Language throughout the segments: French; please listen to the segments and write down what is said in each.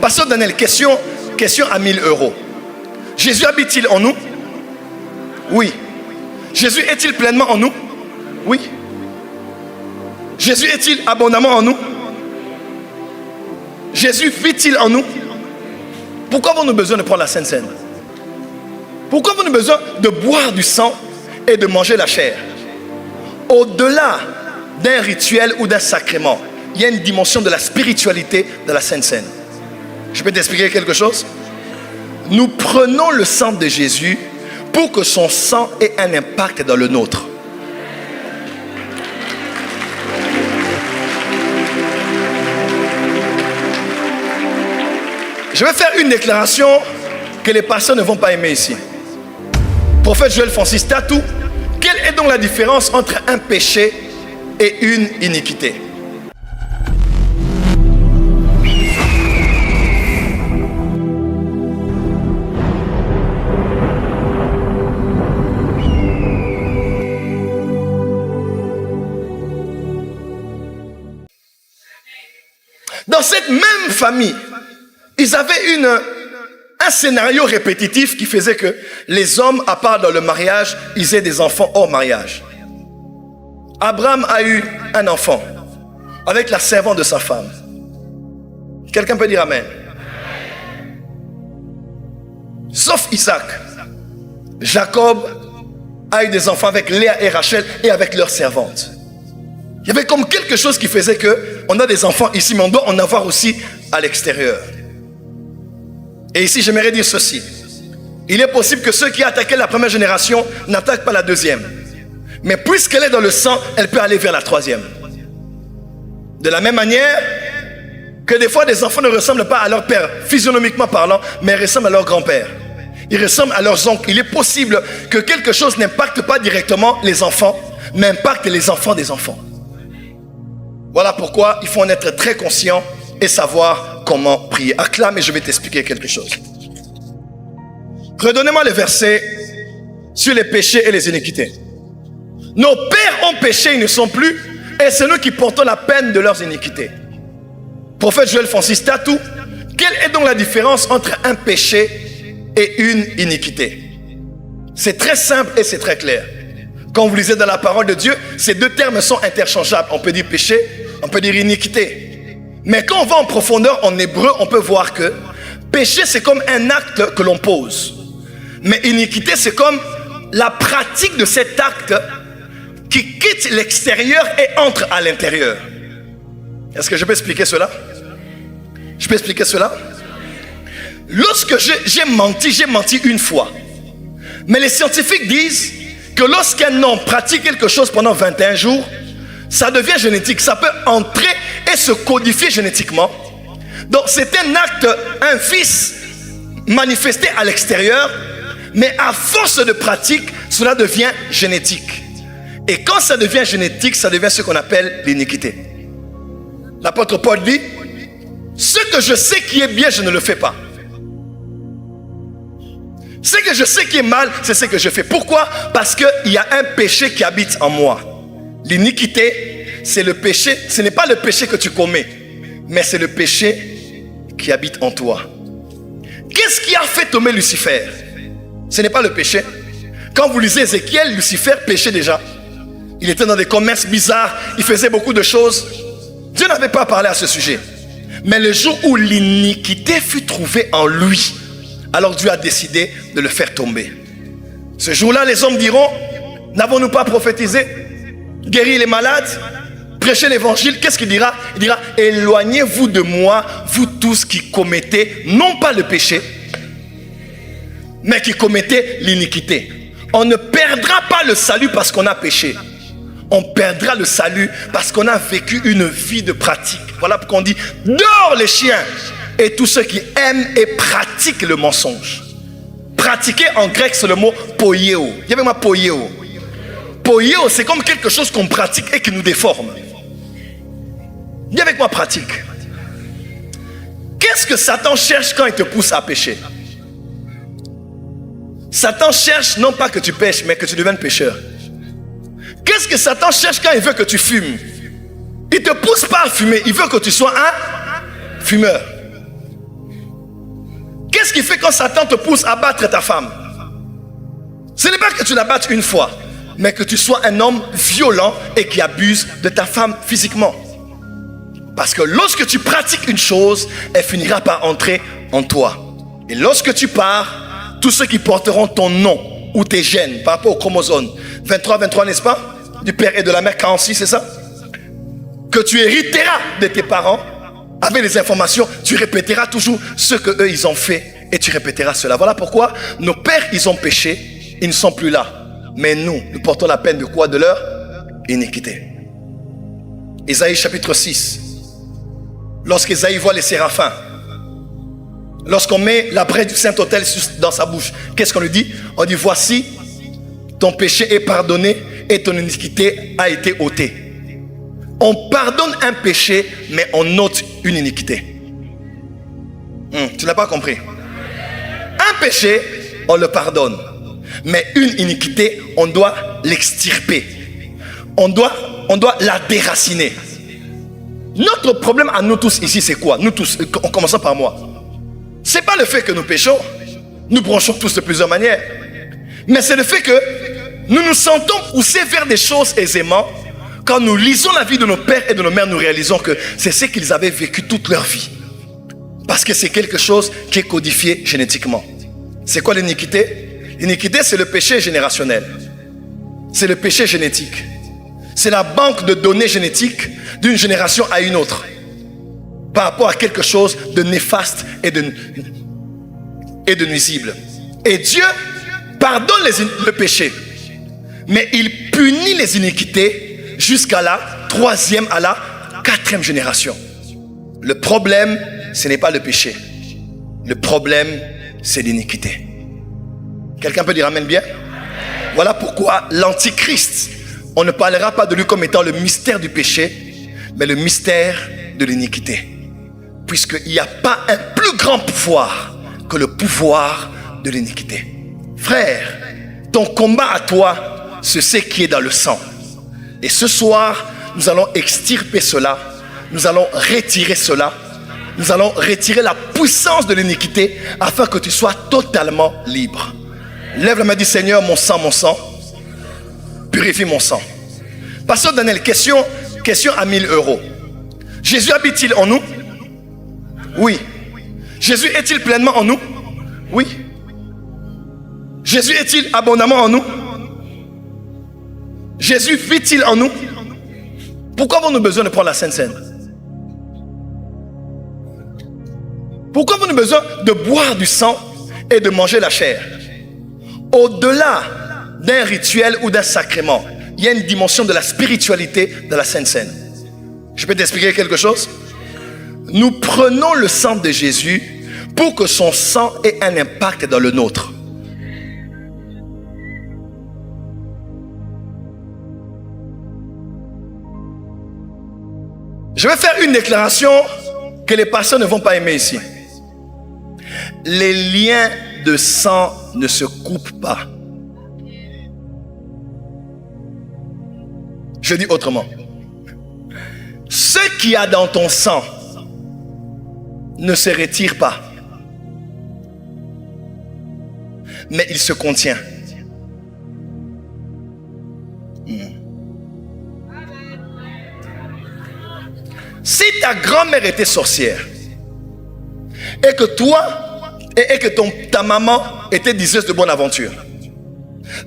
Pasteur Daniel, question à 1000 euros. Jésus habite-t-il en nous? Oui. Jésus est-il pleinement en nous? Oui. Jésus est-il abondamment en nous? Jésus vit-il en nous? Pourquoi avons-nous besoin de prendre la Sainte Seine? Pourquoi avons-nous besoin de boire du sang et de manger la chair? Au-delà d'un rituel ou d'un sacrement, il y a une dimension de la spiritualité de la Sainte Seine. Je peux t'expliquer quelque chose? Nous prenons le sang de Jésus pour que son sang ait un impact dans le nôtre. Je vais faire une déclaration que les pasteurs ne vont pas aimer ici. Prophète Joël Francis Tatou, quelle est donc la différence entre un péché et une iniquité? Dans cette même famille, ils avaient un scénario répétitif qui faisait que les hommes, à part dans le mariage, ils aient des enfants hors mariage. Abraham a eu un enfant avec la servante de sa femme. Quelqu'un peut dire Amen? Sauf Isaac. Jacob a eu des enfants avec Léa et Rachel et avec leurs servantes. Il y avait comme quelque chose qui faisait qu'on a des enfants ici, mais on doit en avoir aussi à l'extérieur. Et ici, j'aimerais dire ceci. Il est possible que ceux qui attaquaient la première génération n'attaquent pas la deuxième. Mais puisqu'elle est dans le sang, elle peut aller vers la troisième. De la même manière que des fois, des enfants ne ressemblent pas à leur père, physionomiquement parlant, mais ressemblent à leur grand-père. Ils ressemblent à leurs oncles. Il est possible que quelque chose n'impacte pas directement les enfants, mais impacte les enfants des enfants. Voilà pourquoi il faut en être très conscient et savoir comment prier. Acclame et je vais t'expliquer quelque chose. Redonnez-moi le verset sur les péchés et les iniquités. Nos pères ont péché, ils ne sont plus, et c'est nous qui portons la peine de leurs iniquités. Prophète Joël Francis Tatou, quelle est donc la différence entre un péché et une iniquité? C'est très simple et c'est très clair. Quand vous lisez dans la parole de Dieu, ces deux termes sont interchangeables. On peut dire péché, on peut dire iniquité. Mais quand on va en profondeur en hébreu, on peut voir que péché, c'est comme un acte que l'on pose. Mais iniquité, c'est comme la pratique de cet acte qui quitte l'extérieur et entre à l'intérieur. Est-ce que je peux expliquer cela? Je peux expliquer cela? Lorsque j'ai menti une fois. Mais les scientifiques disent que lorsqu'un homme pratique quelque chose pendant 21 jours, ça devient génétique. Ça peut entrer et se codifier génétiquement. Donc c'est un acte, un vice manifesté à l'extérieur, mais à force de pratique, cela devient génétique. Et quand ça devient génétique, ça devient ce qu'on appelle l'iniquité. L'apôtre Paul dit, ce que je sais qui est bien, je ne le fais pas. Ce que je sais qui est mal, c'est ce que je fais. Pourquoi? Parce qu'il y a un péché qui habite en moi. L'iniquité, c'est le péché. Ce n'est pas le péché que tu commets, mais c'est le péché qui habite en toi. Qu'est-ce qui a fait tomber Lucifer? Ce n'est pas le péché. Quand vous lisez Ézéchiel, Lucifer péchait déjà. Il était dans des commerces bizarres, il faisait beaucoup de choses. Dieu n'avait pas parlé à ce sujet. Mais le jour où l'iniquité fut trouvée en lui, alors Dieu a décidé de le faire tomber. Ce jour-là, les hommes diront, n'avons-nous pas prophétisé, guéri les malades, prêché l'évangile? Qu'est-ce qu'il dira? Il dira, éloignez-vous de moi, vous tous qui commettez, non pas le péché, mais qui commettez l'iniquité. On ne perdra pas le salut parce qu'on a péché. On perdra le salut parce qu'on a vécu une vie de pratique. Voilà pourquoi on dit, dehors les chiens et tous ceux qui aiment et pratiquent le mensonge. Pratiquer en grec, c'est le mot poieo. Il y avait moi poieo. Poieo, c'est comme quelque chose qu'on pratique et qui nous déforme. Dis avec moi pratique. Qu'est-ce que Satan cherche quand il te pousse à pécher? Satan cherche non pas que tu pêches, mais que tu deviennes pécheur. Qu'est-ce que Satan cherche quand il veut que tu fumes? Il ne te pousse pas à fumer, il veut que tu sois un fumeur. Qu'est-ce qui fait quand Satan te pousse à battre ta femme? Ce n'est pas que tu la battes une fois, mais que tu sois un homme violent et qui abuse de ta femme physiquement. Parce que lorsque tu pratiques une chose, elle finira par entrer en toi. Et lorsque tu pars, tous ceux qui porteront ton nom ou tes gènes par rapport au chromosome 23, n'est-ce pas? Du père et de la mère, 46, c'est ça? Que tu hériteras de tes parents, avec les informations, tu répéteras toujours ce qu'eux ils ont fait et tu répéteras cela. Voilà pourquoi nos pères ils ont péché, ils ne sont plus là. Mais nous portons la peine de quoi? De leur iniquité. Ésaïe chapitre 6. Lorsqu'Ésaïe voit les séraphins, lorsqu'on met la braie du Saint-Autel dans sa bouche, qu'est-ce qu'on lui dit? On dit voici, ton péché est pardonné et ton iniquité a été ôtée. On pardonne un péché, mais on ôte une iniquité. Tu n'as pas compris? Un péché, on le pardonne. Mais une iniquité, on doit l'extirper. On doit la déraciner. Notre problème à nous tous ici, c'est quoi? Nous tous, en commençant par moi. C'est pas le fait que nous péchons. Nous bronchons tous de plusieurs manières. Mais c'est le fait que nous nous sentons pousser vers des choses aisément. Quand nous lisons la vie de nos pères et de nos mères, nous réalisons que c'est ce qu'ils avaient vécu toute leur vie. Parce que c'est quelque chose qui est codifié génétiquement. C'est quoi l'iniquité? L'iniquité, c'est le péché générationnel. C'est le péché génétique. C'est la banque de données génétiques d'une génération à une autre. Par rapport à quelque chose de néfaste et de nuisible. Et Dieu pardonne le péché. Mais il punit les iniquités jusqu'à la 3e à la 4e génération. Le problème, ce n'est pas le péché. Le problème, c'est l'iniquité. Quelqu'un peut dire amen bien? Voilà pourquoi l'Antichrist, on ne parlera pas de lui comme étant le mystère du péché, mais le mystère de l'iniquité. Puisqu'il n'y a pas un plus grand pouvoir que le pouvoir de l'iniquité. Frère, ton combat à toi, c'est ce qui est dans le sang. Et ce soir, nous allons extirper cela. Nous allons retirer cela. Nous allons retirer la puissance de l'iniquité afin que tu sois totalement libre. Lève la main du Seigneur, mon sang, purifie mon sang. Pasteur Daniel, question à 1000 €. Jésus habite-t-il en nous? Oui. Jésus est-il pleinement en nous? Oui. Jésus est-il abondamment en nous? Jésus vit-il en nous? Pourquoi avons-nous besoin de prendre la Sainte Seine? Pourquoi avons-nous besoin de boire du sang et de manger la chair? Au-delà d'un rituel ou d'un sacrement, il y a une dimension de la spiritualité de la Sainte Seine. Je peux t'expliquer quelque chose? Nous prenons le sang de Jésus pour que son sang ait un impact dans le nôtre. Je vais faire une déclaration que les pasteurs ne vont pas aimer ici. Les liens de sang ne se coupent pas. Je dis autrement. Ce qu'il y a dans ton sang ne se retire pas. Mais il se contient. Si ta grand-mère était sorcière et que toi et que ta maman était diseuse de bonne aventure,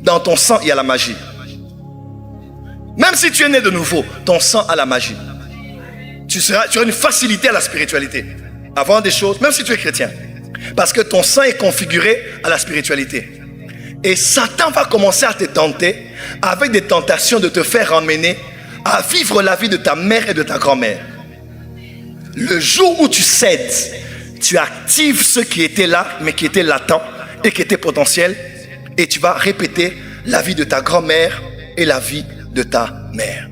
dans ton sang il y a la magie. Même si tu es né de nouveau, ton sang a la magie. Tu auras une facilité à la spiritualité, à voir des choses, même si tu es chrétien, parce que ton sang est configuré à la spiritualité. Et Satan va commencer à te tenter avec des tentations de te faire emmener à vivre la vie de ta mère et de ta grand-mère. Le jour où tu cèdes, tu actives ce qui était là, mais qui était latent et qui était potentiel, et tu vas répéter la vie de ta grand-mère et la vie de ta mère.